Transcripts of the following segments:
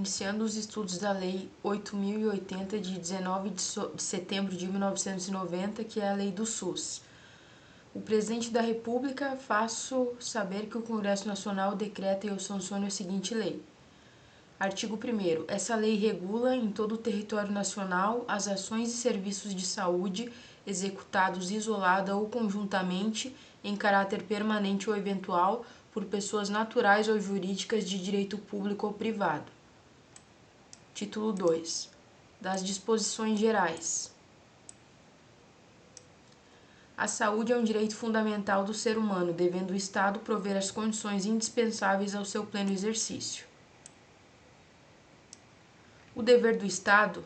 iniciando os estudos da Lei 8.080, de 19 de setembro de 1990, que é a Lei do SUS. O Presidente da República faço saber que o Congresso Nacional decreta e eu sanciono a seguinte lei. Artigo 1º. Essa lei regula em todo o território nacional as ações e serviços de saúde executados isolada ou conjuntamente, em caráter permanente ou eventual, por pessoas naturais ou jurídicas de direito público ou privado. Título 2. Das disposições gerais. A saúde é um direito fundamental do ser humano, devendo o Estado prover as condições indispensáveis ao seu pleno exercício. O dever do Estado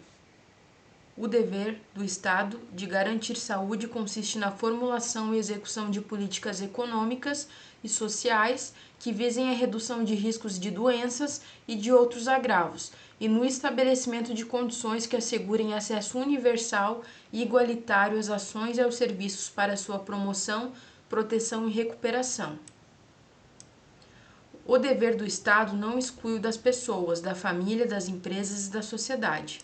de garantir saúde consiste na formulação e execução de políticas econômicas e sociais que visem a redução de riscos de doenças e de outros agravos, e no estabelecimento de condições que assegurem acesso universal e igualitário às ações e aos serviços para sua promoção, proteção e recuperação. O dever do Estado não exclui o das pessoas, da família, das empresas e da sociedade.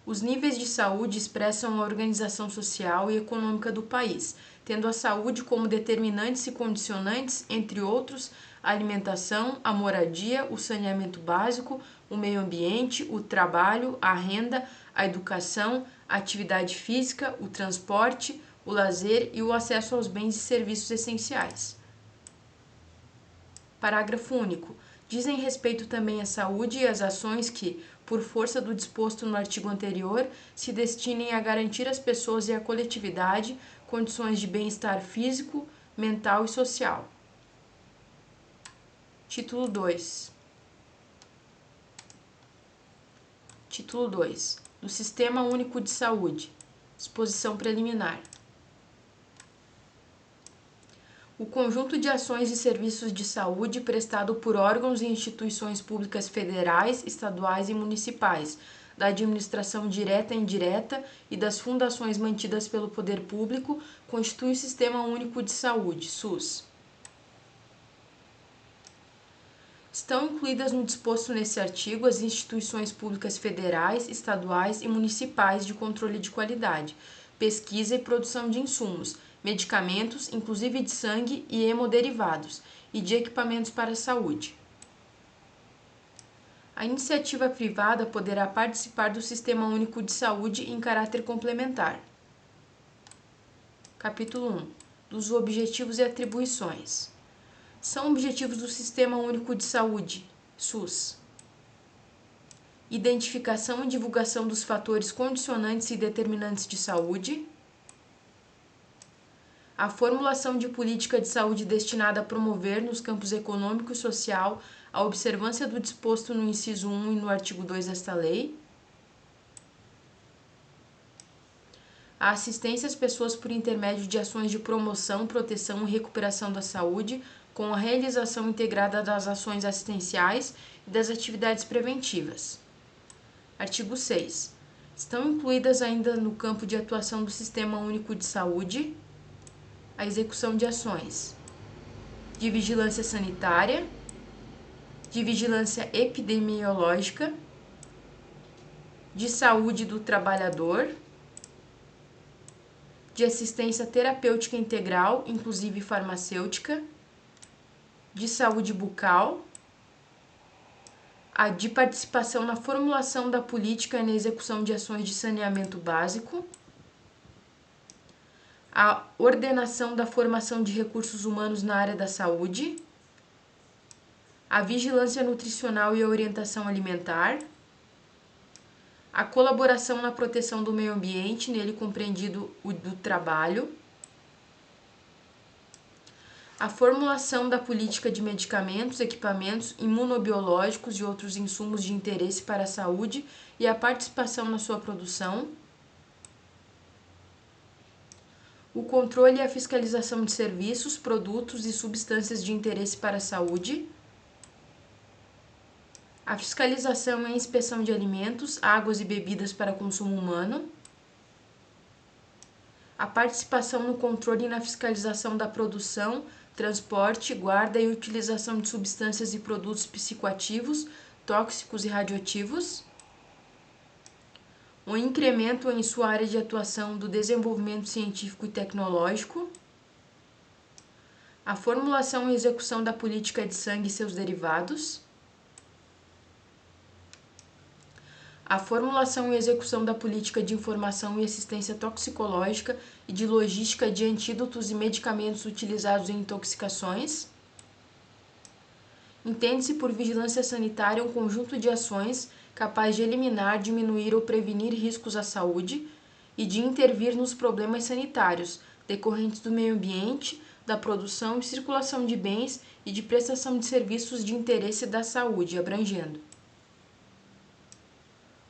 Os níveis de saúde expressam a organização social e econômica do país, tendo a saúde como determinantes e condicionantes, entre outros, a alimentação, a moradia, o saneamento básico, o meio ambiente, o trabalho, a renda, a educação, a atividade física, o transporte, o lazer e o acesso aos bens e serviços essenciais. Parágrafo único. Dizem respeito também à saúde e às ações que, por força do disposto no artigo anterior, se destinem a garantir às pessoas e à coletividade condições de bem-estar físico, mental e social. Título 2. Título 2. Do Sistema Único de Saúde. Disposição preliminar. O conjunto de ações e serviços de saúde prestado por órgãos e instituições públicas federais, estaduais e municipais, da administração direta e indireta e das fundações mantidas pelo poder público constitui o Sistema Único de Saúde, SUS. Estão incluídas no disposto nesse artigo as instituições públicas federais, estaduais e municipais de controle de qualidade, pesquisa e produção de insumos, medicamentos, inclusive de sangue e hemoderivados, e de equipamentos para a saúde. A iniciativa privada poderá participar do Sistema Único de Saúde em caráter complementar. Capítulo 1. Dos objetivos e atribuições. São objetivos do Sistema Único de Saúde, SUS: identificação e divulgação dos fatores condicionantes e determinantes de saúde, a formulação de política de saúde destinada a promover, nos campos econômico e social, a observância do disposto no inciso 1 e no artigo 2 desta lei, a assistência às pessoas por intermédio de ações de promoção, proteção e recuperação da saúde, com a realização integrada das ações assistenciais e das atividades preventivas. Artigo 6. Estão incluídas ainda no campo de atuação do Sistema Único de Saúde a execução de ações de vigilância sanitária, de vigilância epidemiológica, de saúde do trabalhador, de assistência terapêutica integral, inclusive farmacêutica, de saúde bucal, a de participação na formulação da política e na execução de ações de saneamento básico, a ordenação da formação de recursos humanos na área da saúde, a vigilância nutricional e a orientação alimentar, a colaboração na proteção do meio ambiente, nele compreendido o do trabalho, a formulação da política de medicamentos, equipamentos imunobiológicos e outros insumos de interesse para a saúde e a participação na sua produção, o controle e a fiscalização de serviços, produtos e substâncias de interesse para a saúde, a fiscalização e a inspeção de alimentos, águas e bebidas para consumo humano, a participação no controle e na fiscalização da produção, transporte, guarda e utilização de substâncias e produtos psicoativos, tóxicos e radioativos. O incremento em sua área de atuação do desenvolvimento científico e tecnológico. A formulação e execução da política de sangue e seus derivados. A formulação e execução da política de informação e assistência toxicológica e de logística de antídotos e medicamentos utilizados em intoxicações. Entende-se por vigilância sanitária um conjunto de ações capaz de eliminar, diminuir ou prevenir riscos à saúde e de intervir nos problemas sanitários decorrentes do meio ambiente, da produção e circulação de bens e de prestação de serviços de interesse da saúde, abrangendo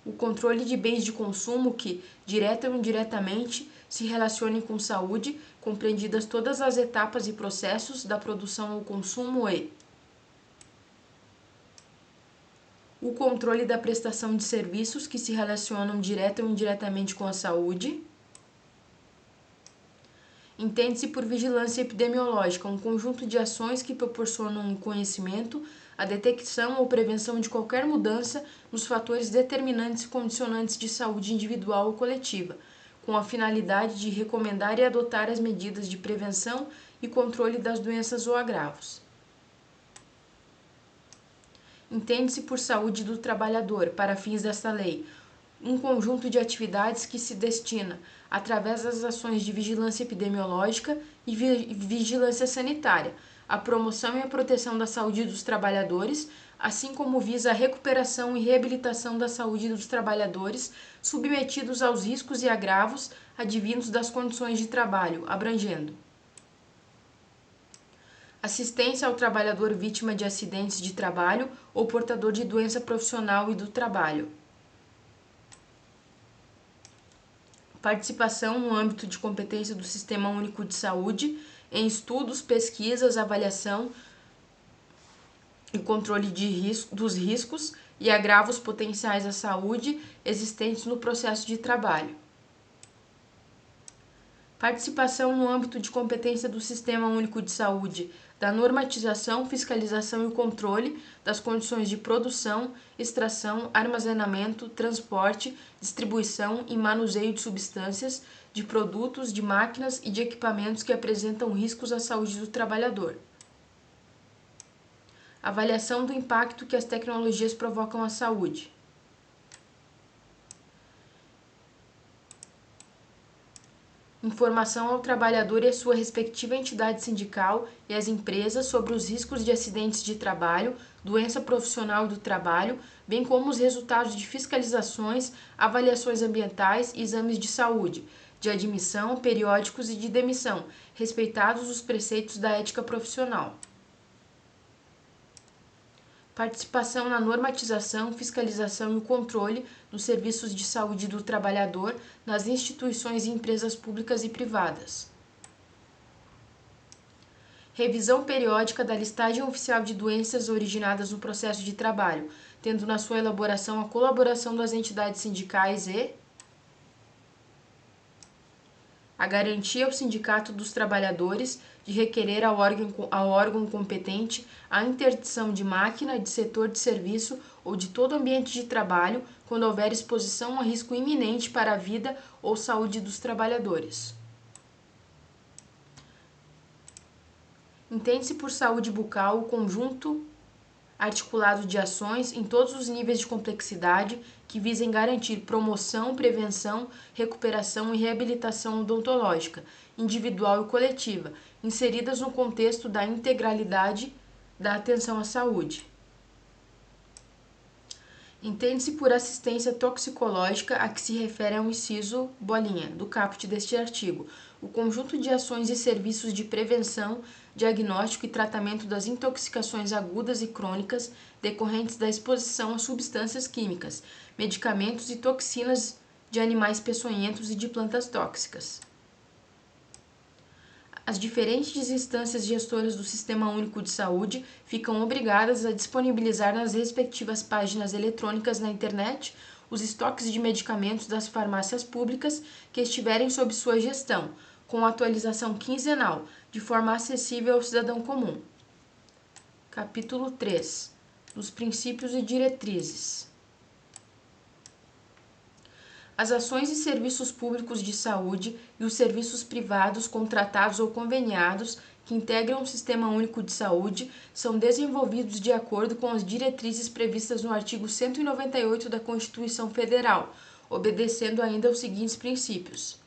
o controle de bens de consumo que, direta ou indiretamente, se relacionem com saúde, compreendidas todas as etapas e processos da produção ao consumo e o controle da prestação de serviços que se relacionam direta ou indiretamente com a saúde. Entende-se por vigilância epidemiológica um conjunto de ações que proporcionam o conhecimento, a detecção ou prevenção de qualquer mudança nos fatores determinantes e condicionantes de saúde individual ou coletiva, com a finalidade de recomendar e adotar as medidas de prevenção e controle das doenças ou agravos. Entende-se por saúde do trabalhador, para fins desta lei, um conjunto de atividades que se destina, através das ações de vigilância epidemiológica e vigilância sanitária, à promoção e à proteção da saúde dos trabalhadores, assim como visa a recuperação e reabilitação da saúde dos trabalhadores submetidos aos riscos e agravos advindos das condições de trabalho, abrangendo assistência ao trabalhador vítima de acidentes de trabalho ou portador de doença profissional e do trabalho. Participação no âmbito de competência do Sistema Único de Saúde em estudos, pesquisas, avaliação e controle dos riscos e agravos potenciais à saúde existentes no processo de trabalho. Participação no âmbito de competência do Sistema Único de Saúde da normatização, fiscalização e controle das condições de produção, extração, armazenamento, transporte, distribuição e manuseio de substâncias, de produtos, de máquinas e de equipamentos que apresentam riscos à saúde do trabalhador. Avaliação do impacto que as tecnologias provocam à saúde. Informação ao trabalhador e à sua respectiva entidade sindical e às empresas sobre os riscos de acidentes de trabalho, doença profissional e do trabalho, bem como os resultados de fiscalizações, avaliações ambientais e exames de saúde, de admissão, periódicos e de demissão, respeitados os preceitos da ética profissional. Participação na normatização, fiscalização e o controle dos serviços de saúde do trabalhador nas instituições e empresas públicas e privadas. Revisão periódica da listagem oficial de doenças originadas no processo de trabalho, tendo na sua elaboração a colaboração das entidades sindicais e a garantia ao Sindicato dos Trabalhadores de requerer ao órgão competente a interdição de máquina, de setor de serviço ou de todo ambiente de trabalho quando houver exposição a risco iminente para a vida ou saúde dos trabalhadores. Entende-se por saúde bucal o conjunto articulado de ações em todos os níveis de complexidade que visem garantir promoção, prevenção, recuperação e reabilitação odontológica, individual e coletiva, inseridas no contexto da integralidade da atenção à saúde. Entende-se por assistência toxicológica a que se refere ao inciso do caput deste artigo, o conjunto de ações e serviços de prevenção, diagnóstico e tratamento das intoxicações agudas e crônicas decorrentes da exposição a substâncias químicas, medicamentos e toxinas de animais peçonhentos e de plantas tóxicas. As diferentes instâncias gestoras do Sistema Único de Saúde ficam obrigadas a disponibilizar nas respectivas páginas eletrônicas na internet os estoques de medicamentos das farmácias públicas que estiverem sob sua gestão, com atualização quinzenal, de forma acessível ao cidadão comum. Capítulo 3. Dos princípios e diretrizes. As ações e serviços públicos de saúde e os serviços privados contratados ou conveniados que integram o Sistema Único de Saúde são desenvolvidos de acordo com as diretrizes previstas no artigo 198 da Constituição Federal, obedecendo ainda aos seguintes princípios: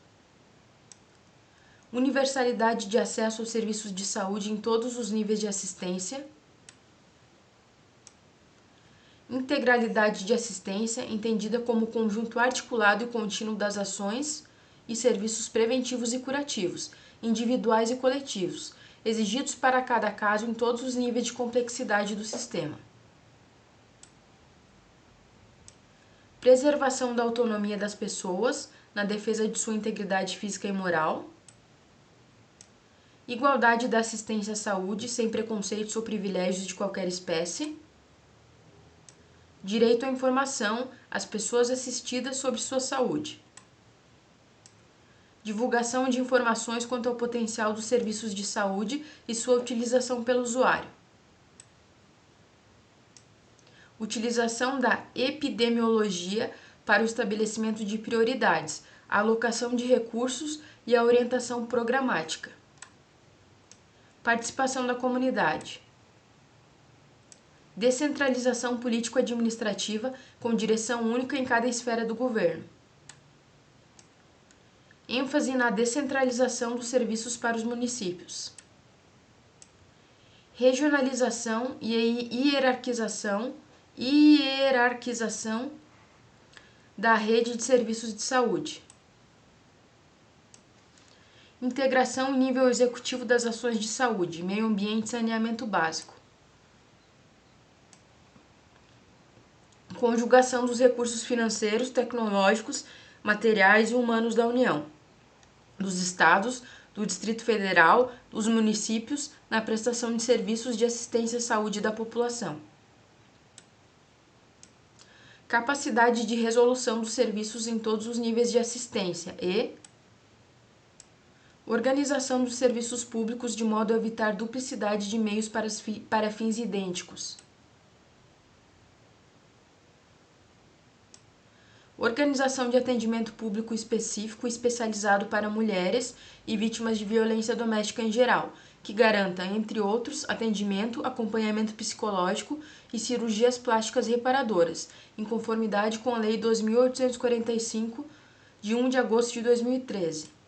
universalidade de acesso aos serviços de saúde em todos os níveis de assistência, integralidade de assistência, entendida como o conjunto articulado e contínuo das ações e serviços preventivos e curativos, individuais e coletivos, exigidos para cada caso em todos os níveis de complexidade do sistema. Preservação da autonomia das pessoas na defesa de sua integridade física e moral. Igualdade da assistência à saúde sem preconceitos ou privilégios de qualquer espécie. Direito à informação às pessoas assistidas sobre sua saúde. Divulgação de informações quanto ao potencial dos serviços de saúde e sua utilização pelo usuário. Utilização da epidemiologia para o estabelecimento de prioridades, a alocação de recursos e a orientação programática. Participação da comunidade. Descentralização político-administrativa com direção única em cada esfera do governo. ênfase na descentralização dos serviços para os municípios. Regionalização e hierarquização da rede de serviços de saúde. Integração em nível executivo das ações de saúde, meio ambiente e saneamento básico. Conjugação dos recursos financeiros, tecnológicos, materiais e humanos da União, dos Estados, do Distrito Federal, dos municípios, na prestação de serviços de assistência à saúde da população. Capacidade de resolução dos serviços em todos os níveis de assistência e organização dos serviços públicos de modo a evitar duplicidade de meios para fins idênticos. Organização de atendimento público específico e especializado para mulheres e vítimas de violência doméstica em geral, que garanta, entre outros, atendimento, acompanhamento psicológico e cirurgias plásticas reparadoras, em conformidade com a Lei 2.845, de 1 de agosto de 2013.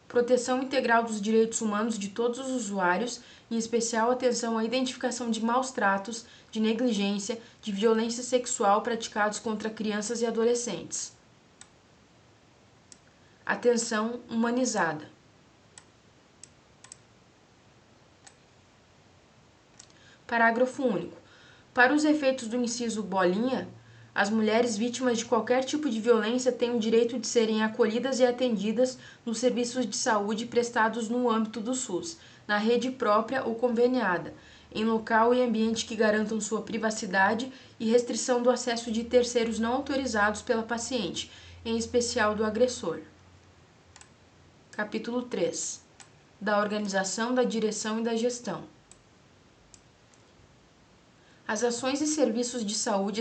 Proteção integral dos direitos humanos de todos os usuários, em especial atenção à identificação de maus tratos, de negligência, de violência sexual praticados contra crianças e adolescentes. Atenção humanizada. Parágrafo único. Para os efeitos do inciso bolinha, as mulheres vítimas de qualquer tipo de violência têm o direito de serem acolhidas e atendidas nos serviços de saúde prestados no âmbito do SUS, na rede própria ou conveniada, em local e ambiente que garantam sua privacidade e restrição do acesso de terceiros não autorizados pela paciente, em especial do agressor. Capítulo 3. Da organização, da direção e da gestão. As ações e serviços de saúde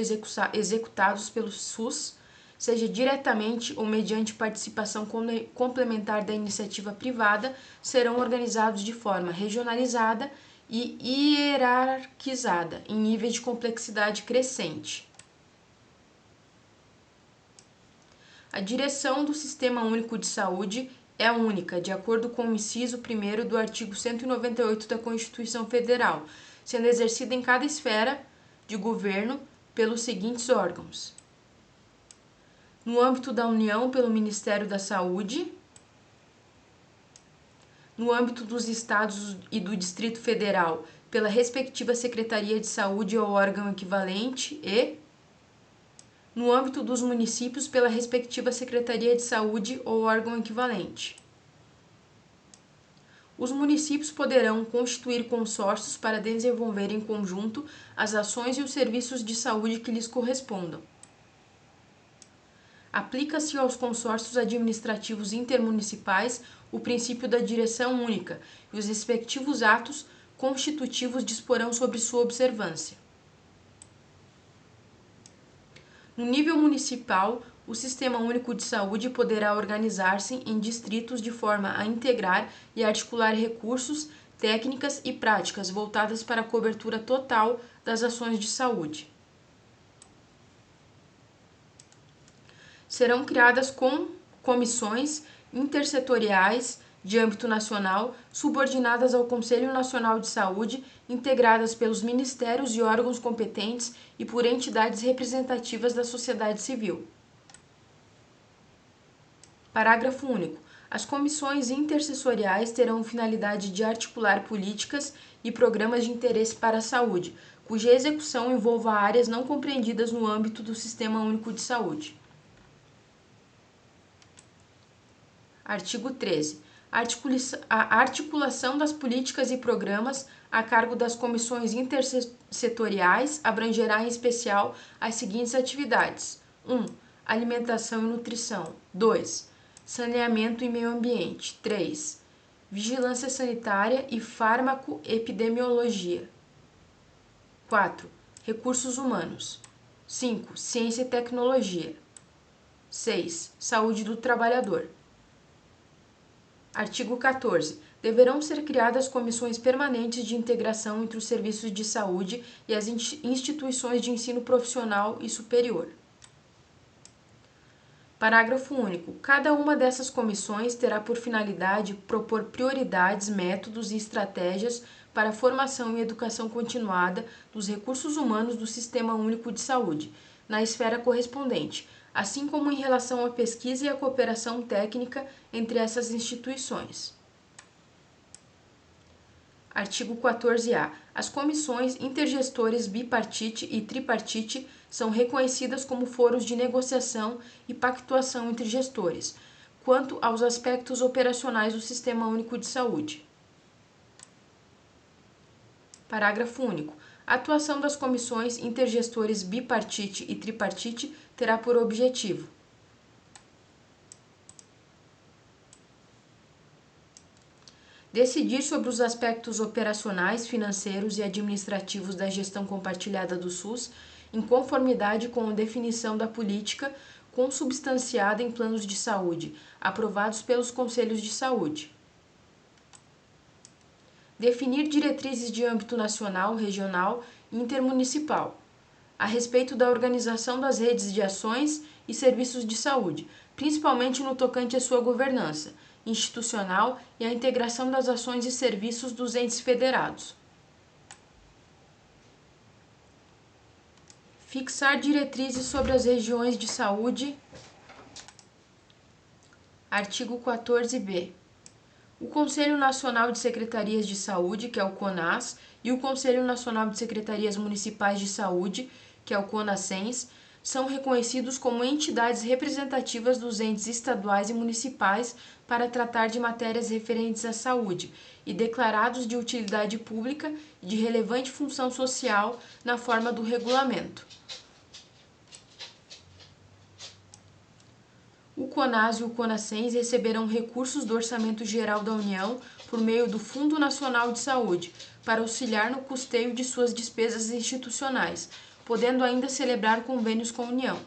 executados pelo SUS, seja diretamente ou mediante participação complementar da iniciativa privada, serão organizados de forma regionalizada e hierarquizada, em níveis de complexidade crescente. A direção do Sistema Único de Saúde é única, de acordo com o inciso 1º do artigo 198 da Constituição Federal, sendo exercida em cada esfera de governo pelos seguintes órgãos: no âmbito da União, pelo Ministério da Saúde; no âmbito dos Estados e do Distrito Federal, pela respectiva Secretaria de Saúde ou órgão equivalente e, no âmbito dos municípios, pela respectiva Secretaria de Saúde ou órgão equivalente. Os municípios poderão constituir consórcios para desenvolver em conjunto as ações e os serviços de saúde que lhes correspondam. Aplica-se aos consórcios administrativos intermunicipais o princípio da direção única e os respectivos atos constitutivos disporão sobre sua observância. No nível municipal, o Sistema Único de Saúde poderá organizar-se em distritos de forma a integrar e articular recursos, técnicas e práticas voltadas para a cobertura total das ações de saúde. Serão criadas comissões intersetoriais de âmbito nacional, subordinadas ao Conselho Nacional de Saúde, integradas pelos ministérios e órgãos competentes e por entidades representativas da sociedade civil. Parágrafo único. As comissões intersessoriais terão finalidade de articular políticas e programas de interesse para a saúde, cuja execução envolva áreas não compreendidas no âmbito do Sistema Único de Saúde. Artigo 13. A articulação das políticas e programas a cargo das comissões intersetoriais abrangerá em especial as seguintes atividades: 1. Alimentação e nutrição. 2. Saneamento e meio ambiente. 3. Vigilância sanitária e farmacoepidemiologia. 4. Recursos humanos. 5. Ciência e tecnologia. 6. Saúde do trabalhador. Artigo 14. Deverão ser criadas comissões permanentes de integração entre os serviços de saúde e as instituições de ensino profissional e superior. Parágrafo único. Cada uma dessas comissões terá por finalidade propor prioridades, métodos e estratégias para a formação e educação continuada dos recursos humanos do Sistema Único de Saúde, na esfera correspondente, assim como em relação à pesquisa e à cooperação técnica entre essas instituições. Artigo 14-A. As comissões intergestores bipartite e tripartite são reconhecidas como foros de negociação e pactuação entre gestores, quanto aos aspectos operacionais do Sistema Único de Saúde. Parágrafo único. A atuação das comissões intergestores bipartite e tripartite terá por objetivo: decidir sobre os aspectos operacionais, financeiros e administrativos da gestão compartilhada do SUS, em conformidade com a definição da política consubstanciada em planos de saúde, aprovados pelos conselhos de saúde. Definir diretrizes de âmbito nacional, regional e intermunicipal, a respeito da organização das redes de ações e serviços de saúde, principalmente no tocante à sua governança institucional e à integração das ações e serviços dos entes federados. Fixar diretrizes sobre as regiões de saúde. Artigo 14b. O Conselho Nacional de Secretarias de Saúde, que é o CONAS, e o Conselho Nacional de Secretarias Municipais de Saúde, que é o CONASENS, são reconhecidos como entidades representativas dos entes estaduais e municipais para tratar de matérias referentes à saúde e declarados de utilidade pública e de relevante função social na forma do regulamento. O CONAS e o CONASENS receberão recursos do Orçamento Geral da União por meio do Fundo Nacional de Saúde para auxiliar no custeio de suas despesas institucionais, podendo ainda celebrar convênios com a União.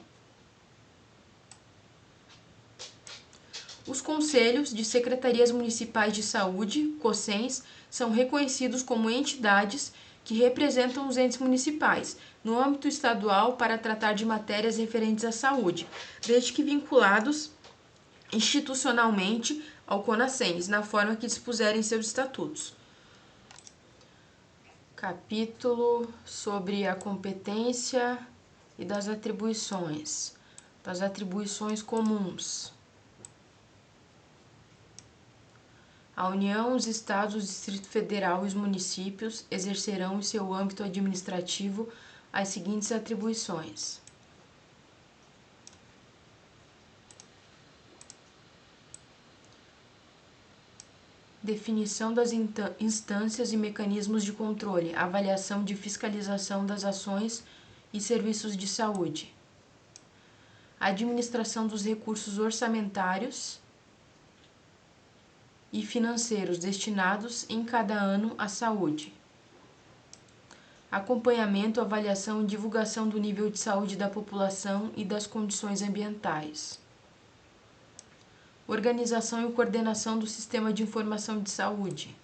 Os Conselhos de Secretarias Municipais de Saúde, COSENS, são reconhecidos como entidades que representam os entes municipais, no âmbito estadual, para tratar de matérias referentes à saúde, desde que vinculados institucionalmente ao CONASENS, na forma que dispuserem seus estatutos. Capítulo sobre a competência e das atribuições comuns. A União, os Estados, o Distrito Federal e os municípios exercerão em seu âmbito administrativo as seguintes atribuições: definição das instâncias e mecanismos de controle, avaliação de fiscalização das ações e serviços de saúde, administração dos recursos orçamentários e financeiros destinados em cada ano à saúde, acompanhamento, avaliação e divulgação do nível de saúde da população e das condições ambientais, organização e coordenação do sistema de informação de saúde,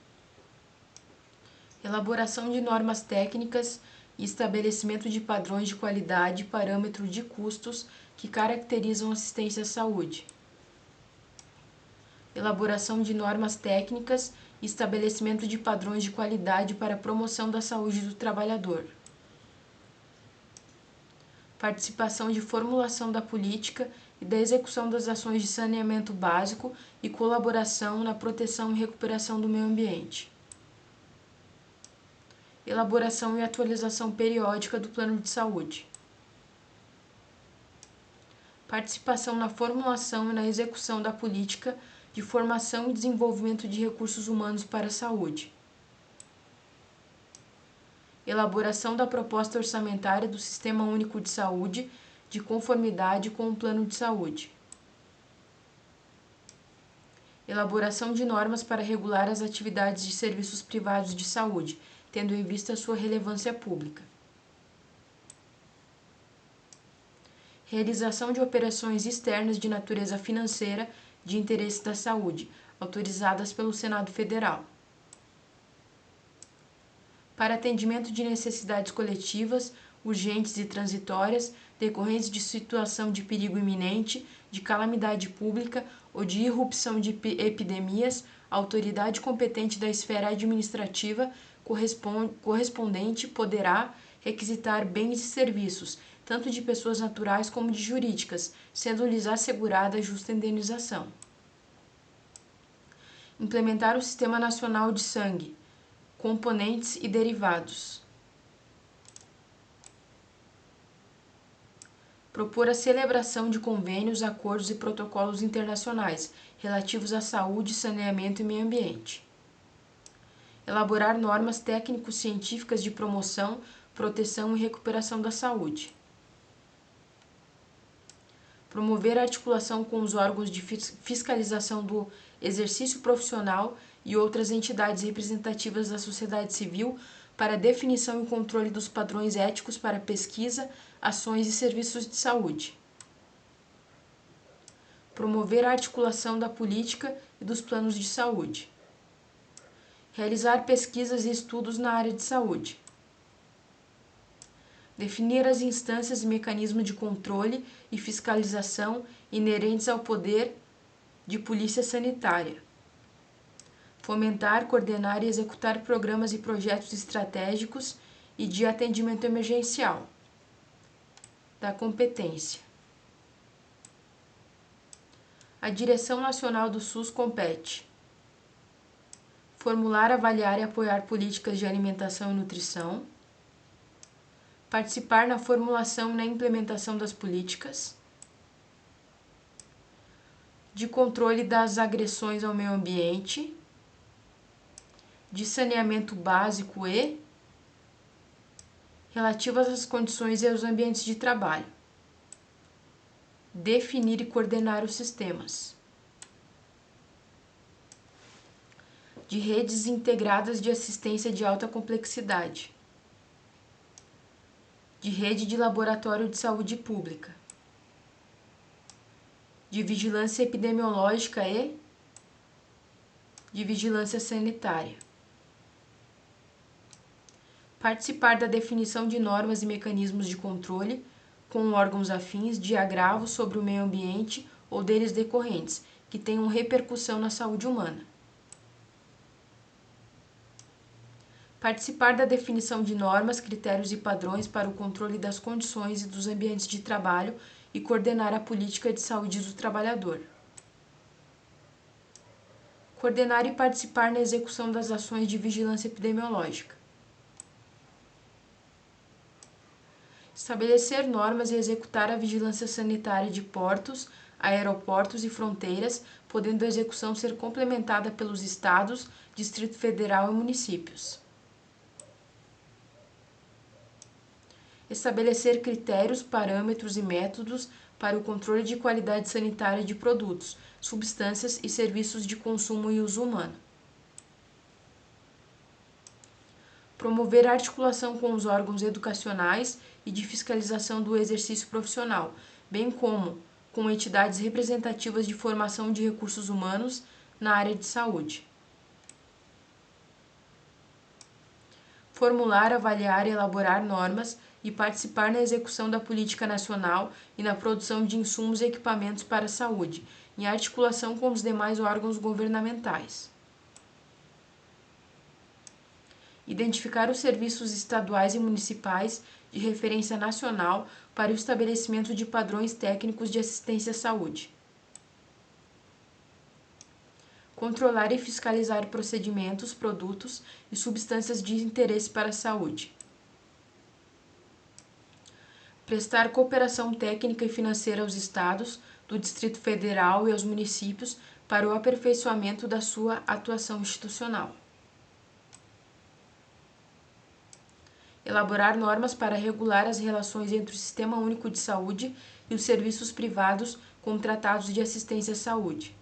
elaboração de normas técnicas e estabelecimento de padrões de qualidade e parâmetros de custos que caracterizam a assistência à saúde, elaboração de normas técnicas e estabelecimento de padrões de qualidade para a promoção da saúde do trabalhador, participação de formulação da política e da execução das ações de saneamento básico e colaboração na proteção e recuperação do meio ambiente, elaboração e atualização periódica do plano de saúde, participação na formulação e na execução da política de formação e desenvolvimento de recursos humanos para a saúde, elaboração da proposta orçamentária do Sistema Único de Saúde de conformidade com o plano de saúde, elaboração de normas para regular as atividades de serviços privados de saúde, tendo em vista a sua relevância pública, realização de operações externas de natureza financeira de interesse da saúde, autorizadas pelo Senado Federal, para atendimento de necessidades coletivas, urgentes e transitórias, decorrentes de situação de perigo iminente, de calamidade pública ou de irrupção de epidemias, a autoridade competente da esfera administrativa correspondente poderá requisitar bens e serviços, tanto de pessoas naturais como de jurídicas, sendo-lhes assegurada justa indenização. Implementar o Sistema Nacional de Sangue, componentes e derivados. Propor a celebração de convênios, acordos e protocolos internacionais relativos à saúde, saneamento e meio ambiente. Elaborar normas técnico-científicas de promoção, proteção e recuperação da saúde. Promover a articulação com os órgãos de fiscalização do exercício profissional e outras entidades representativas da sociedade civil para a definição e controle dos padrões éticos para pesquisa, ações e serviços de saúde. Promover a articulação da política e dos planos de saúde. Realizar pesquisas e estudos na área de saúde. Definir as instâncias e mecanismos de controle e fiscalização inerentes ao poder de polícia sanitária. Fomentar, coordenar e executar programas e projetos estratégicos e de atendimento emergencial. Da competência. A Direção Nacional do SUS compete: formular, avaliar e apoiar políticas de alimentação e nutrição, participar na formulação e na implementação das políticas, de controle das agressões ao meio ambiente, de saneamento básico e relativas às condições e aos ambientes de trabalho, definir e coordenar os sistemas, de redes integradas de assistência de alta complexidade, de rede de laboratório de saúde pública, de vigilância epidemiológica e de vigilância sanitária. Participar da definição de normas e mecanismos de controle com órgãos afins de agravos sobre o meio ambiente ou deles decorrentes, que tenham repercussão na saúde humana. Participar da definição de normas, critérios e padrões para o controle das condições e dos ambientes de trabalho e coordenar a política de saúde do trabalhador. Coordenar e participar na execução das ações de vigilância epidemiológica. Estabelecer normas e executar a vigilância sanitária de portos, aeroportos e fronteiras, podendo a execução ser complementada pelos Estados, Distrito Federal e municípios. Estabelecer critérios, parâmetros e métodos para o controle de qualidade sanitária de produtos, substâncias e serviços de consumo e uso humano. Promover a articulação com os órgãos educacionais e de fiscalização do exercício profissional, bem como com entidades representativas de formação de recursos humanos na área de saúde. Formular, avaliar e elaborar normas e participar na execução da política nacional e na produção de insumos e equipamentos para a saúde, em articulação com os demais órgãos governamentais. Identificar os serviços estaduais e municipais de referência nacional para o estabelecimento de padrões técnicos de assistência à saúde. Controlar e fiscalizar procedimentos, produtos e substâncias de interesse para a saúde. Prestar cooperação técnica e financeira aos estados, do Distrito Federal e aos municípios para o aperfeiçoamento da sua atuação institucional. Elaborar normas para regular as relações entre o Sistema Único de Saúde e os serviços privados contratados de assistência à saúde.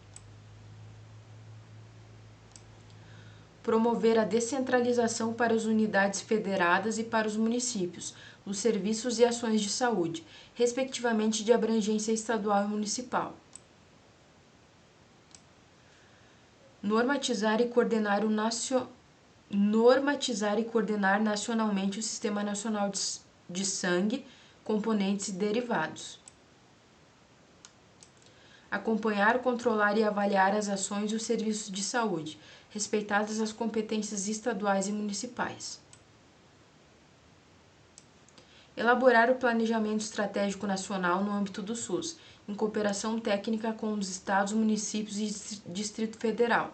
Promover a descentralização para as unidades federadas e para os municípios, dos serviços e ações de saúde, respectivamente de abrangência estadual e municipal. Normatizar e coordenar nacionalmente o Sistema Nacional de Sangue, componentes e derivados. Acompanhar, controlar e avaliar as ações e os serviços de saúde, respeitadas as competências estaduais e municipais. Elaborar o planejamento estratégico nacional no âmbito do SUS, em cooperação técnica com os estados, municípios e Distrito Federal.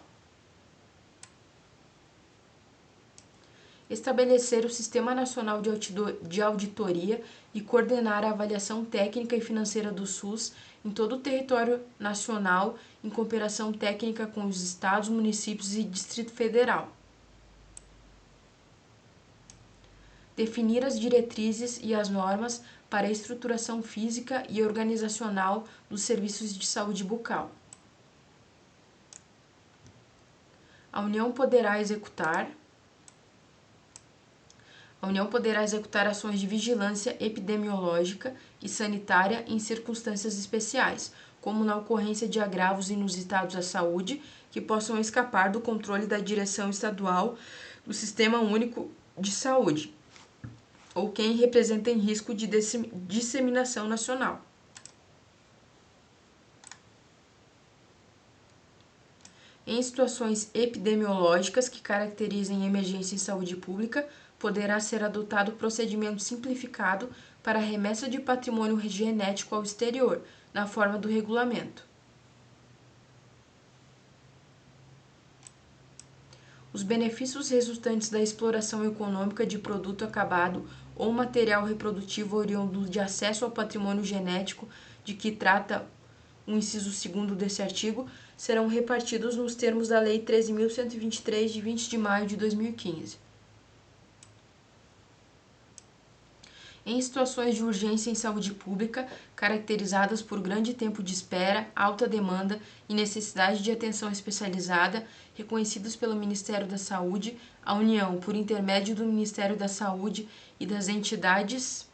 Estabelecer o Sistema Nacional de Auditoria e coordenar a avaliação técnica e financeira do SUS em todo o território nacional, em cooperação técnica com os estados, municípios e Distrito Federal. Definir as diretrizes e as normas para a estruturação física e organizacional dos serviços de saúde bucal. A União poderá executar ações de vigilância epidemiológica e sanitária em circunstâncias especiais, como na ocorrência de agravos inusitados à saúde que possam escapar do controle da direção estadual do Sistema Único de Saúde, ou quem representem risco de disseminação nacional. Em situações epidemiológicas que caracterizem emergência em saúde pública, poderá ser adotado procedimento simplificado para a remessa de patrimônio genético ao exterior, na forma do regulamento. Os benefícios resultantes da exploração econômica de produto acabado ou material reprodutivo oriundo de acesso ao patrimônio genético de que trata o inciso 2º desse artigo serão repartidos nos termos da Lei 13.123, de 20 de maio de 2015. Em situações de urgência em saúde pública, caracterizadas por grande tempo de espera, alta demanda e necessidade de atenção especializada, reconhecidas pelo Ministério da Saúde, a União, por intermédio do Ministério da Saúde e das entidades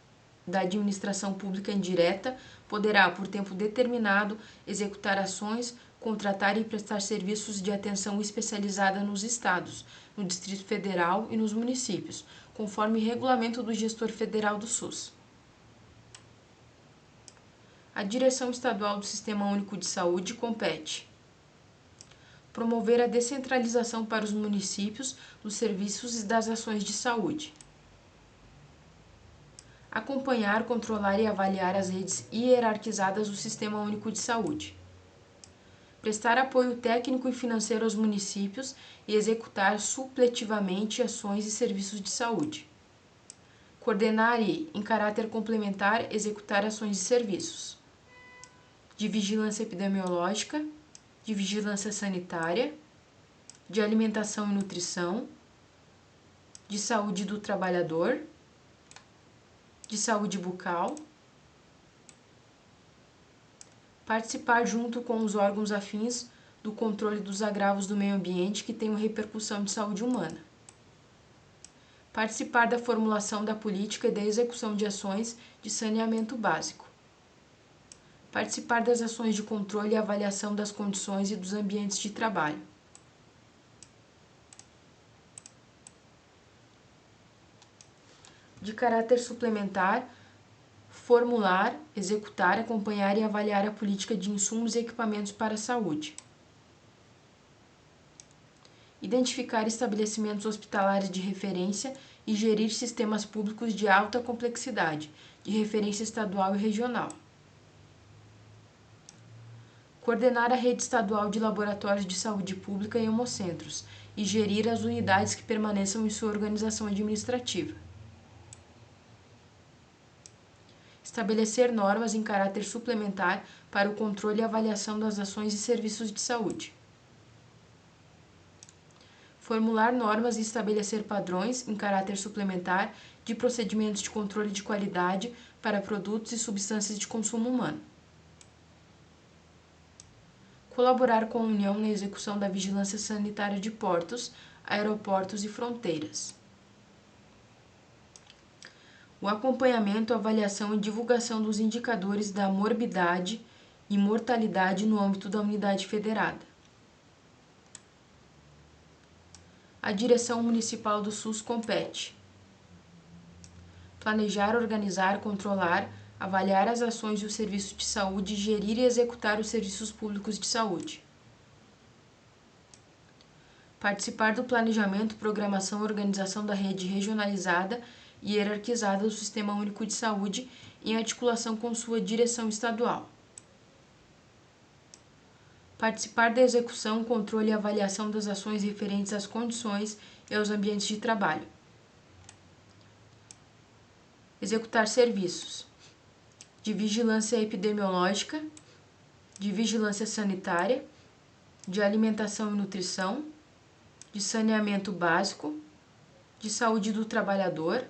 da administração pública indireta, poderá, por tempo determinado, executar ações, contratar e prestar serviços de atenção especializada nos estados, no Distrito Federal e nos municípios, conforme regulamento do gestor federal do SUS. A direção estadual do Sistema Único de Saúde compete: promover a descentralização para os municípios dos serviços e das ações de saúde. Acompanhar, controlar e avaliar as redes hierarquizadas do Sistema Único de Saúde. Prestar apoio técnico e financeiro aos municípios e executar supletivamente ações e serviços de saúde. Coordenar e, em caráter complementar, executar ações e serviços de vigilância epidemiológica, de vigilância sanitária, de alimentação e nutrição, de saúde do trabalhador, de saúde bucal, participar junto com os órgãos afins do controle dos agravos do meio ambiente que tenham repercussão de saúde humana, participar da formulação da política e da execução de ações de saneamento básico, participar das ações de controle e avaliação das condições e dos ambientes de trabalho, de caráter suplementar, formular, executar, acompanhar e avaliar a política de insumos e equipamentos para a saúde, identificar estabelecimentos hospitalares de referência e gerir sistemas públicos de alta complexidade, de referência estadual e regional, coordenar a rede estadual de laboratórios de saúde pública e hemocentros e gerir as unidades que permaneçam em sua organização administrativa, estabelecer normas em caráter suplementar para o controle e avaliação das ações e serviços de saúde, formular normas e estabelecer padrões em caráter suplementar de procedimentos de controle de qualidade para produtos e substâncias de consumo humano, colaborar com a União na execução da vigilância sanitária de portos, aeroportos e fronteiras, o acompanhamento, avaliação e divulgação dos indicadores da morbidade e mortalidade no âmbito da unidade federada. A direção municipal do SUS compete: planejar, organizar, controlar, avaliar as ações e o serviço de saúde, gerir e executar os serviços públicos de saúde. Participar do planejamento, programação e organização da rede regionalizada e hierarquizada do Sistema Único de Saúde em articulação com sua direção estadual. Participar da execução, controle e avaliação das ações referentes às condições e aos ambientes de trabalho. Executar serviços de vigilância epidemiológica, de vigilância sanitária, de alimentação e nutrição, de saneamento básico, de saúde do trabalhador,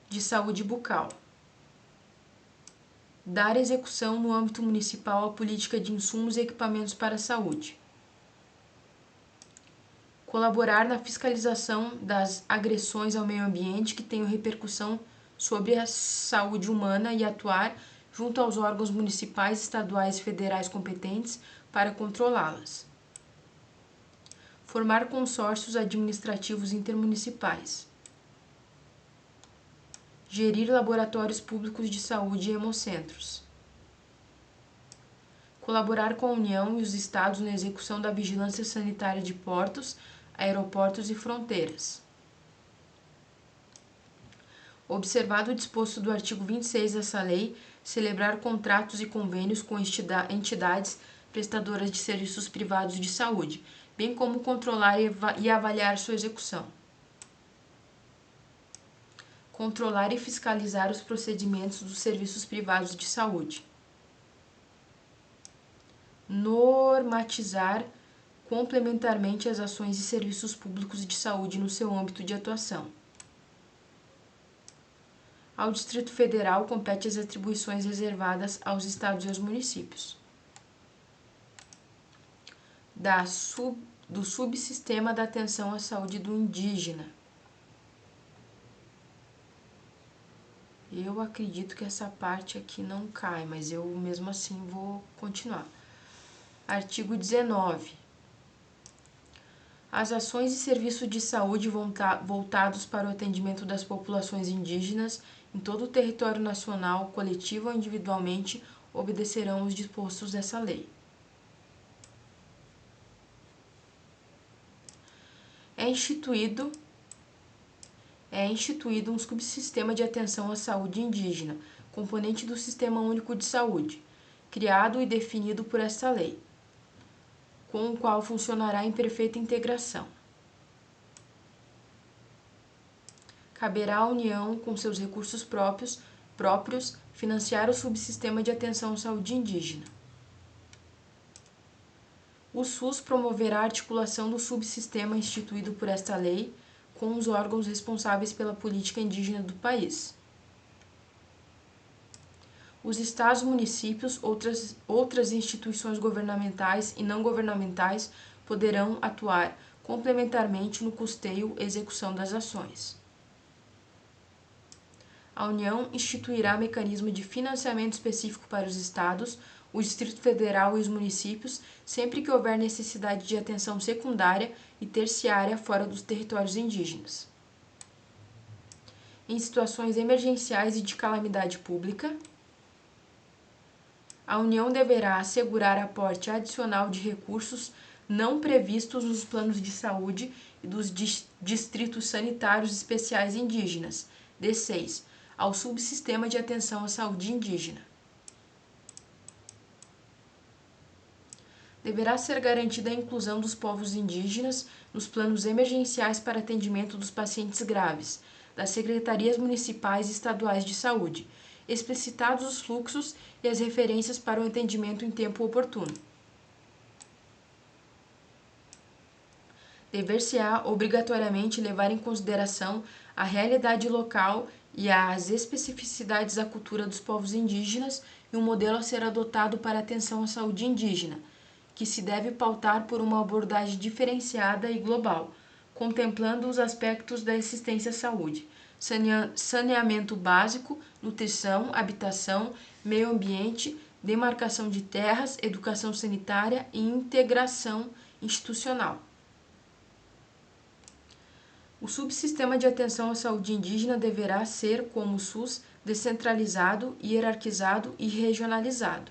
de saúde bucal. Dar execução no âmbito municipal à política de insumos e equipamentos para a saúde. Colaborar na fiscalização das agressões ao meio ambiente que tenham repercussão sobre a saúde humana e atuar junto aos órgãos municipais, estaduais e federais competentes para controlá-las. Formar consórcios administrativos intermunicipais. Gerir laboratórios públicos de saúde e hemocentros. Colaborar com a União e os Estados na execução da vigilância sanitária de portos, aeroportos e fronteiras. Observado o disposto do artigo 26 dessa lei, celebrar contratos e convênios com entidades prestadoras de serviços privados de saúde, bem como controlar e avaliar sua execução. Controlar e fiscalizar os procedimentos dos serviços privados de saúde. Normatizar complementarmente as ações e serviços públicos de saúde no seu âmbito de atuação. Ao Distrito Federal compete as atribuições reservadas aos estados e aos municípios. Do subsistema da atenção à saúde do indígena. Eu acredito que essa parte aqui não cai, mas eu mesmo assim vou continuar. Artigo 19. As ações e serviços de saúde voltados para o atendimento das populações indígenas em todo o território nacional, coletivo ou individualmente, obedecerão os dispostos dessa lei. É instituído um subsistema de atenção à saúde indígena, componente do Sistema Único de Saúde, criado e definido por esta lei, com o qual funcionará em perfeita integração. Caberá à União, com seus recursos próprios, financiar o subsistema de atenção à saúde indígena. O SUS promoverá a articulação do subsistema instituído por esta lei com os órgãos responsáveis pela política indígena do país. Os estados, municípios, outras instituições governamentais e não governamentais poderão atuar complementarmente no custeio e execução das ações. A União instituirá mecanismo de financiamento específico para os estados, o Distrito Federal e os municípios, sempre que houver necessidade de atenção secundária e terciária fora dos territórios indígenas. Em situações emergenciais e de calamidade pública, a União deverá assegurar aporte adicional de recursos não previstos nos planos de saúde e dos distritos sanitários especiais indígenas, D6, ao subsistema de atenção à saúde indígena. Deverá ser garantida a inclusão dos povos indígenas nos planos emergenciais para atendimento dos pacientes graves, das secretarias municipais e estaduais de saúde, explicitados os fluxos e as referências para o atendimento em tempo oportuno. Dever-se-á obrigatoriamente levar em consideração a realidade local e as especificidades da cultura dos povos indígenas e um modelo a ser adotado para a atenção à saúde indígena, que se deve pautar por uma abordagem diferenciada e global, contemplando os aspectos da assistência à saúde, saneamento básico, nutrição, habitação, meio ambiente, demarcação de terras, educação sanitária e integração institucional. O subsistema de atenção à saúde indígena deverá ser, como o SUS, descentralizado, hierarquizado e regionalizado.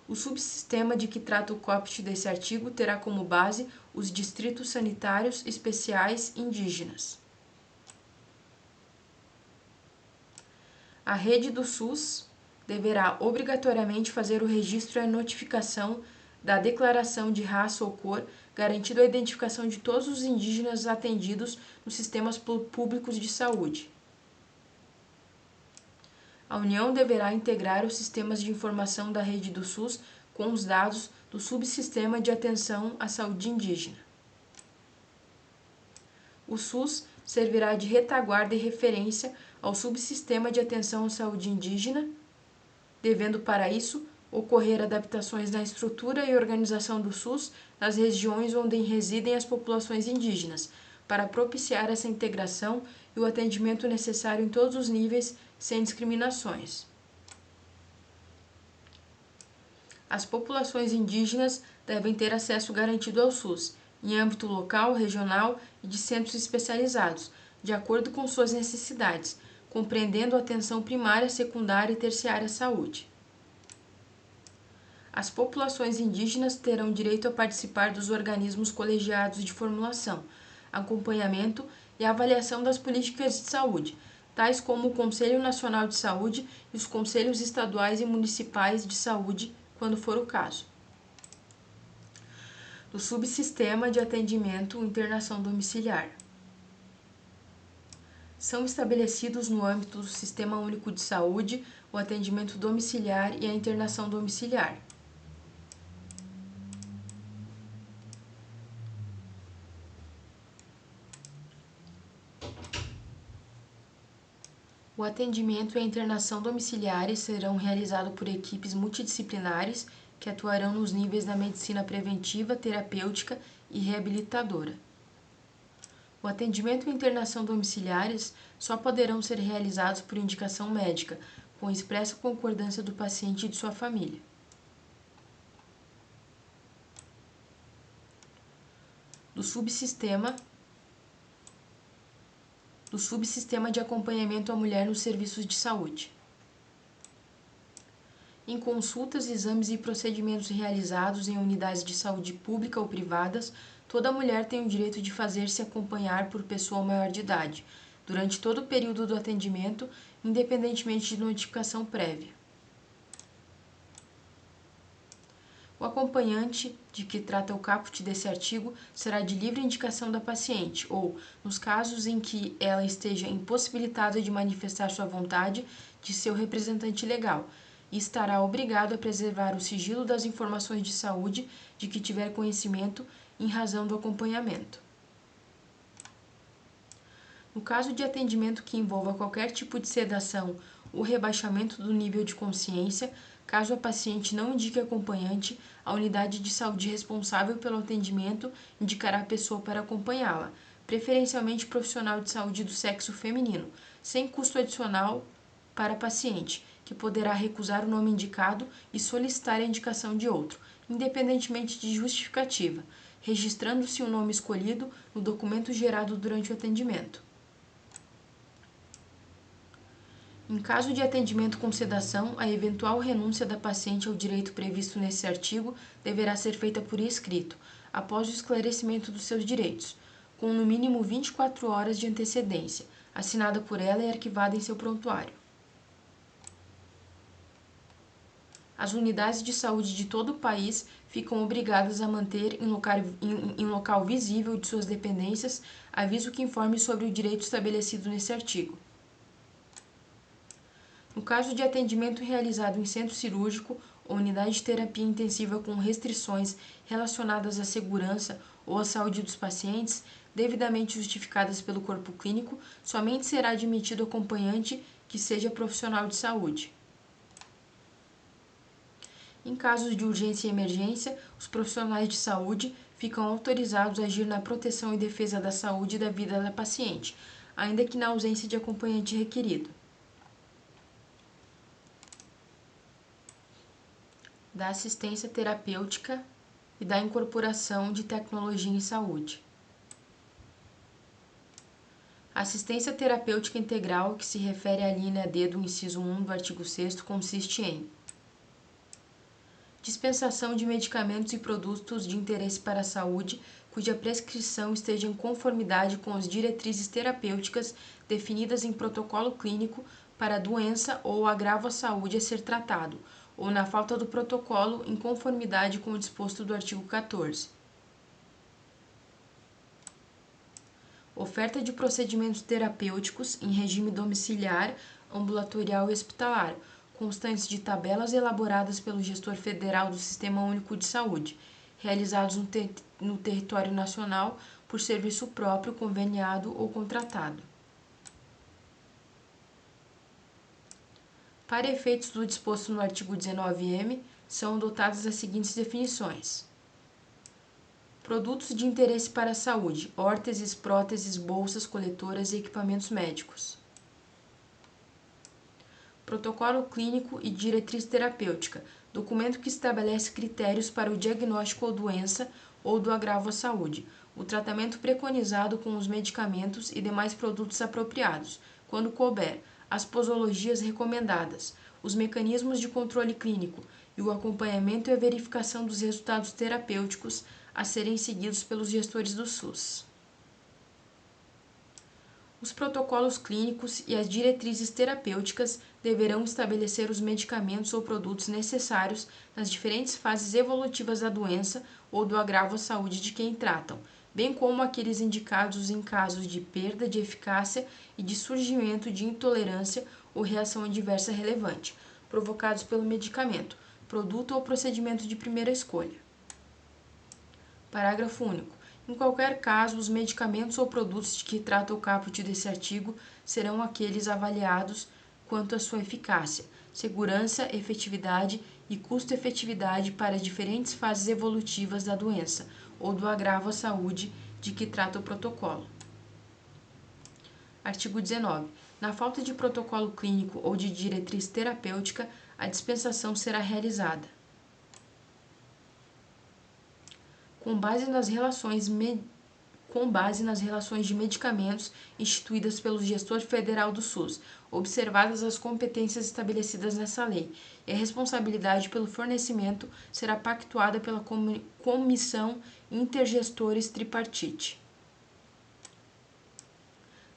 O subsistema de que trata o caput desse artigo terá como base os distritos sanitários especiais indígenas. A rede do SUS deverá obrigatoriamente fazer o registro e a notificação da declaração de raça ou cor, garantindo a identificação de todos os indígenas atendidos nos sistemas públicos de saúde. A União deverá integrar os sistemas de informação da rede do SUS com os dados do subsistema de atenção à saúde indígena. O SUS servirá de retaguarda e referência ao subsistema de atenção à saúde indígena, devendo para isso ocorrer adaptações na estrutura e organização do SUS nas regiões onde residem as populações indígenas, para propiciar essa integração e o atendimento necessário em todos os níveis, sem discriminações. As populações indígenas devem ter acesso garantido ao SUS, em âmbito local, regional e de centros especializados, de acordo com suas necessidades, compreendendo a atenção primária, secundária e terciária à saúde. As populações indígenas terão direito a participar dos organismos colegiados de formulação, acompanhamento e avaliação das políticas de saúde, tais como o Conselho Nacional de Saúde e os Conselhos Estaduais e Municipais de Saúde, quando for o caso. Do subsistema de atendimento e internação domiciliar. São estabelecidos no âmbito do Sistema Único de Saúde o atendimento domiciliar e a internação domiciliar. O atendimento e a internação domiciliares serão realizados por equipes multidisciplinares que atuarão nos níveis da medicina preventiva, terapêutica e reabilitadora. O atendimento e a internação domiciliares só poderão ser realizados por indicação médica, com expressa concordância do paciente e de sua família. Do subsistema de acompanhamento à mulher nos serviços de saúde. Em consultas, exames e procedimentos realizados em unidades de saúde pública ou privadas, toda mulher tem o direito de fazer-se acompanhar por pessoa maior de idade, durante todo o período do atendimento, independentemente de notificação prévia. O acompanhante de que trata o caput desse artigo será de livre indicação da paciente ou, nos casos em que ela esteja impossibilitada de manifestar sua vontade, de seu representante legal, e estará obrigado a preservar o sigilo das informações de saúde de que tiver conhecimento em razão do acompanhamento. No caso de atendimento que envolva qualquer tipo de sedação ou rebaixamento do nível de consciência. Caso a paciente não indique acompanhante, a unidade de saúde responsável pelo atendimento indicará a pessoa para acompanhá-la, preferencialmente profissional de saúde do sexo feminino, sem custo adicional para a paciente, que poderá recusar o nome indicado e solicitar a indicação de outro, independentemente de justificativa, registrando-se o nome escolhido no documento gerado durante o atendimento. Em caso de atendimento com sedação, a eventual renúncia da paciente ao direito previsto nesse artigo deverá ser feita por escrito, após o esclarecimento dos seus direitos, com no mínimo 24 horas de antecedência, assinada por ela e arquivada em seu prontuário. As unidades de saúde de todo o país ficam obrigadas a manter em local visível de suas dependências aviso que informe sobre o direito estabelecido nesse artigo. No caso de atendimento realizado em centro cirúrgico ou unidade de terapia intensiva com restrições relacionadas à segurança ou à saúde dos pacientes, devidamente justificadas pelo corpo clínico, somente será admitido acompanhante que seja profissional de saúde. Em casos de urgência e emergência, os profissionais de saúde ficam autorizados a agir na proteção e defesa da saúde e da vida da paciente, ainda que na ausência de acompanhante requerido. Da assistência terapêutica e da incorporação de tecnologia em saúde. A assistência terapêutica integral, que se refere à linha D do inciso 1 do artigo 6º, consiste em dispensação de medicamentos e produtos de interesse para a saúde, cuja prescrição esteja em conformidade com as diretrizes terapêuticas definidas em protocolo clínico para a doença ou agravo à saúde a ser tratado, ou na falta do protocolo, em conformidade com o disposto do artigo 14. Oferta de procedimentos terapêuticos em regime domiciliar, ambulatorial e hospitalar, constantes de tabelas elaboradas pelo gestor federal do Sistema Único de Saúde, realizados no território nacional por serviço próprio, conveniado ou contratado. Para efeitos do disposto no artigo 19-M, são adotadas as seguintes definições: produtos de interesse para a saúde, órteses, próteses, bolsas, coletoras e equipamentos médicos. Protocolo clínico e diretriz terapêutica, documento que estabelece critérios para o diagnóstico ou doença ou do agravo à saúde, o tratamento preconizado com os medicamentos e demais produtos apropriados, quando couber, as posologias recomendadas, os mecanismos de controle clínico e o acompanhamento e a verificação dos resultados terapêuticos a serem seguidos pelos gestores do SUS. Os protocolos clínicos e as diretrizes terapêuticas deverão estabelecer os medicamentos ou produtos necessários nas diferentes fases evolutivas da doença ou do agravo à saúde de quem tratam, bem como aqueles indicados em casos de perda de eficácia e de surgimento de intolerância ou reação adversa relevante, provocados pelo medicamento, produto ou procedimento de primeira escolha. Parágrafo único. Em qualquer caso, os medicamentos ou produtos de que trata o caput desse artigo serão aqueles avaliados quanto à sua eficácia, segurança, efetividade e custo-efetividade para as diferentes fases evolutivas da doença ou do agravo à saúde de que trata o protocolo. Artigo 19. Na falta de protocolo clínico ou de diretriz terapêutica, a dispensação será realizada com base nas relações de medicamentos instituídas pelo gestor federal do SUS, observadas as competências estabelecidas nessa lei, e a responsabilidade pelo fornecimento será pactuada pela Comissão Intergestores Tripartite.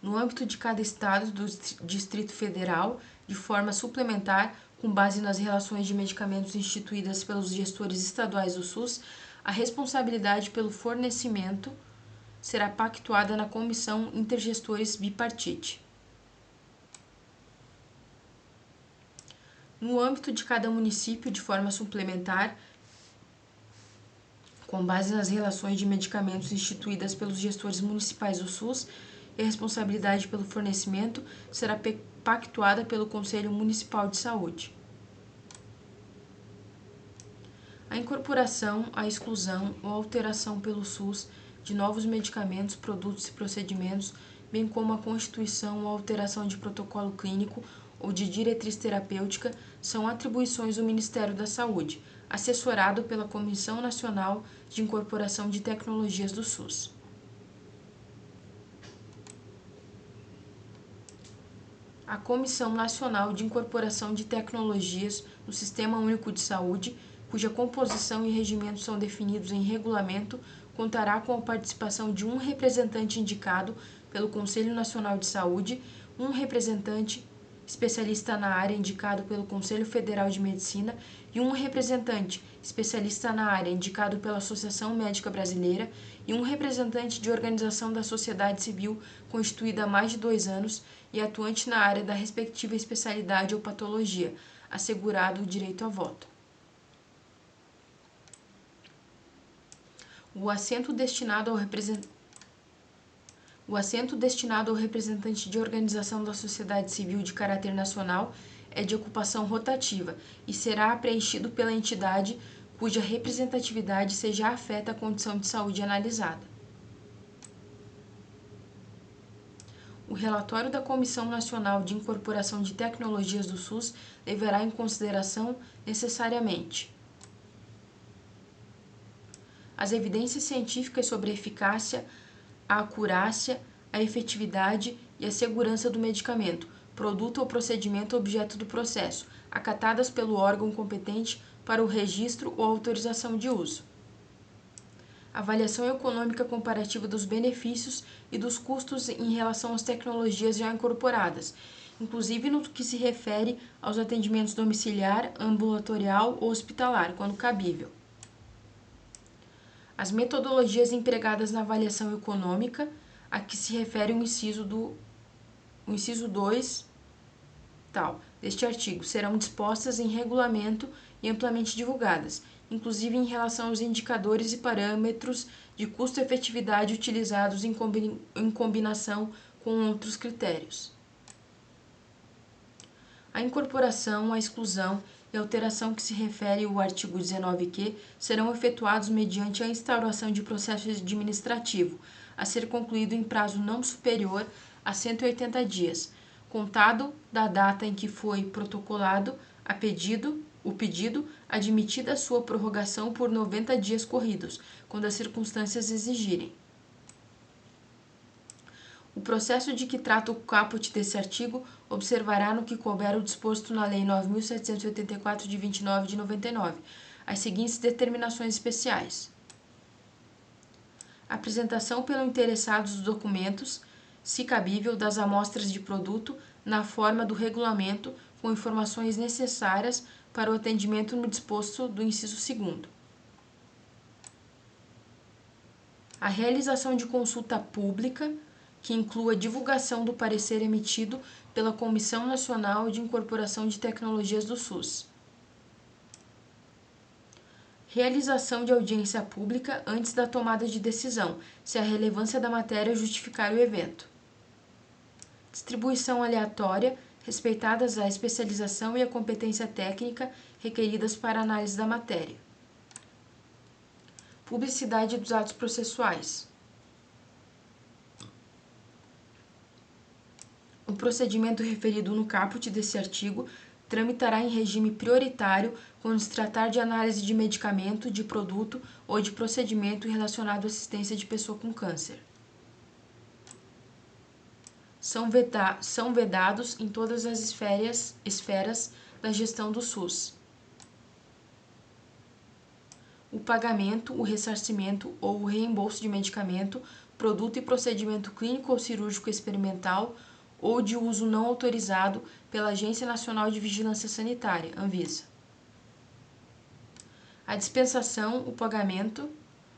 No âmbito de cada estado do Distrito Federal, de forma suplementar, com base nas relações de medicamentos instituídas pelos gestores estaduais do SUS, a responsabilidade pelo fornecimento será pactuada na Comissão Intergestores Bipartite. No âmbito de cada município, de forma suplementar, com base nas relações de medicamentos instituídas pelos gestores municipais do SUS e a responsabilidade pelo fornecimento será pactuada pelo Conselho Municipal de Saúde. A incorporação, a exclusão ou alteração pelo SUS de novos medicamentos, produtos e procedimentos, bem como a constituição ou alteração de protocolo clínico ou de diretriz terapêutica, são atribuições do Ministério da Saúde, assessorado pela Comissão Nacional de Incorporação de Tecnologias do SUS. A Comissão Nacional de Incorporação de Tecnologias no Sistema Único de Saúde, cuja composição e regimento são definidos em regulamento, contará com a participação de um representante indicado pelo Conselho Nacional de Saúde, um representante especialista na área indicado pelo Conselho Federal de Medicina e um representante especialista na área indicado pela Associação Médica Brasileira e um representante de organização da sociedade civil constituída há mais de 2 anos e atuante na área da respectiva especialidade ou patologia, assegurado o direito a voto. O assento destinado ao representante de organização da sociedade civil de caráter nacional é de ocupação rotativa e será preenchido pela entidade cuja representatividade seja afeta à condição de saúde analisada. O relatório da Comissão Nacional de Incorporação de Tecnologias do SUS levará em consideração, necessariamente, as evidências científicas sobre a eficácia, a acurácia, a efetividade e a segurança do medicamento, produto ou procedimento objeto do processo, acatadas pelo órgão competente para o registro ou autorização de uso. Avaliação econômica comparativa dos benefícios e dos custos em relação às tecnologias já incorporadas, inclusive no que se refere aos atendimentos domiciliar, ambulatorial ou hospitalar, quando cabível. As metodologias empregadas na avaliação econômica, a que se refere o inciso 2 deste artigo, serão dispostas em regulamento e amplamente divulgadas, inclusive em relação aos indicadores e parâmetros de custo-efetividade utilizados em combinação com outros critérios. A incorporação, a exclusão e a alteração que se refere ao artigo 19q serão efetuados mediante a instauração de processo administrativo, a ser concluído em prazo não superior a 180 dias, contado da data em que foi protocolado o pedido, admitida a sua prorrogação por 90 dias corridos, quando as circunstâncias exigirem. O processo de que trata o caput desse artigo observará no que couber o disposto na Lei 9.784, de 29 de 99, as seguintes determinações especiais. Apresentação pelo interessado dos documentos, se cabível, das amostras de produto, na forma do regulamento, com informações necessárias para o atendimento no disposto do inciso 2º. A realização de consulta pública, que inclua a divulgação do parecer emitido pela Comissão Nacional de Incorporação de Tecnologias do SUS. Realização de audiência pública antes da tomada de decisão, se a relevância da matéria justificar o evento. Distribuição aleatória, respeitadas a especialização e a competência técnica requeridas para a análise da matéria. Publicidade dos atos processuais. O procedimento referido no caput desse artigo tramitará em regime prioritário quando se tratar de análise de medicamento, de produto ou de procedimento relacionado à assistência de pessoa com câncer. São vedados em todas as esferas da gestão do SUS o pagamento, o ressarcimento ou o reembolso de medicamento, produto e procedimento clínico ou cirúrgico experimental ou de uso não autorizado pela Agência Nacional de Vigilância Sanitária, Anvisa. A dispensação, o pagamento,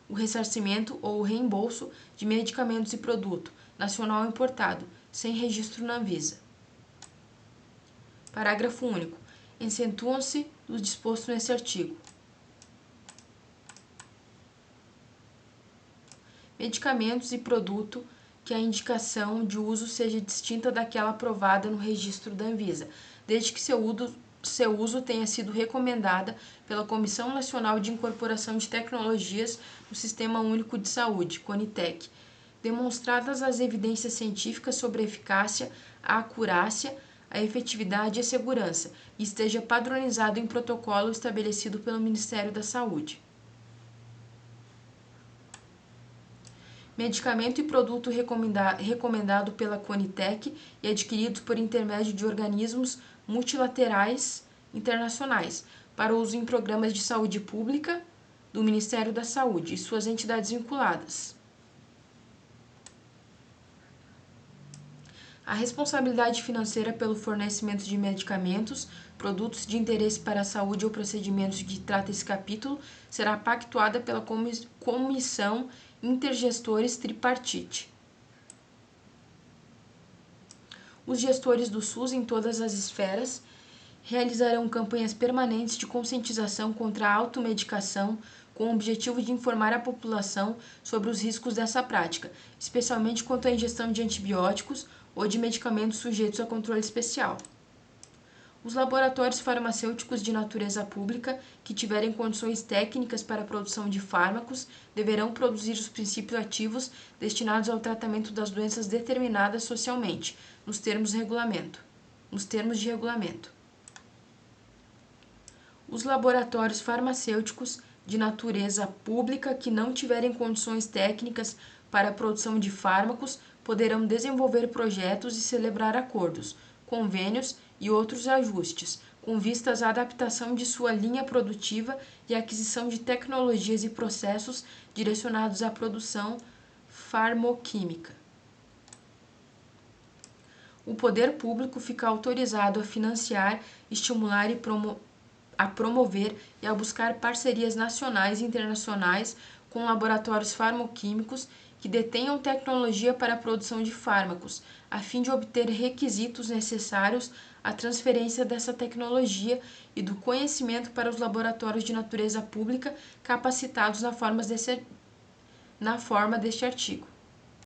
o ressarcimento ou o reembolso de medicamentos e produto nacional importado, sem registro na Anvisa. Parágrafo único. Excetuam-se do disposto nesse artigo: medicamentos e produto que a indicação de uso seja distinta daquela aprovada no registro da Anvisa, desde que seu uso tenha sido recomendada pela Comissão Nacional de Incorporação de Tecnologias no Sistema Único de Saúde, CONITEC, demonstradas as evidências científicas sobre a eficácia, a acurácia, a efetividade e a segurança, e esteja padronizado em protocolo estabelecido pelo Ministério da Saúde. Medicamento e produto recomendado pela CONITEC e adquiridos por intermédio de organismos multilaterais internacionais, para uso em programas de saúde pública do Ministério da Saúde e suas entidades vinculadas. A responsabilidade financeira pelo fornecimento de medicamentos, produtos de interesse para a saúde ou procedimentos de que trata esse capítulo será pactuada pela Comissão Intergestores Tripartite. Os gestores do SUS em todas as esferas realizarão campanhas permanentes de conscientização contra a automedicação, com o objetivo de informar a população sobre os riscos dessa prática, especialmente quanto à ingestão de antibióticos ou de medicamentos sujeitos a controle especial. Os laboratórios farmacêuticos de natureza pública que tiverem condições técnicas para a produção de fármacos deverão produzir os princípios ativos destinados ao tratamento das doenças determinadas socialmente, nos termos de regulamento. Os laboratórios farmacêuticos de natureza pública que não tiverem condições técnicas para a produção de fármacos poderão desenvolver projetos e celebrar acordos, convênios e outros ajustes, com vistas à adaptação de sua linha produtiva e aquisição de tecnologias e processos direcionados à produção farmoquímica. O poder público fica autorizado a financiar, estimular e promover e a buscar parcerias nacionais e internacionais com laboratórios farmoquímicos que detenham tecnologia para a produção de fármacos, a fim de obter requisitos necessários à transferência dessa tecnologia e do conhecimento para os laboratórios de natureza pública capacitados na forma deste artigo.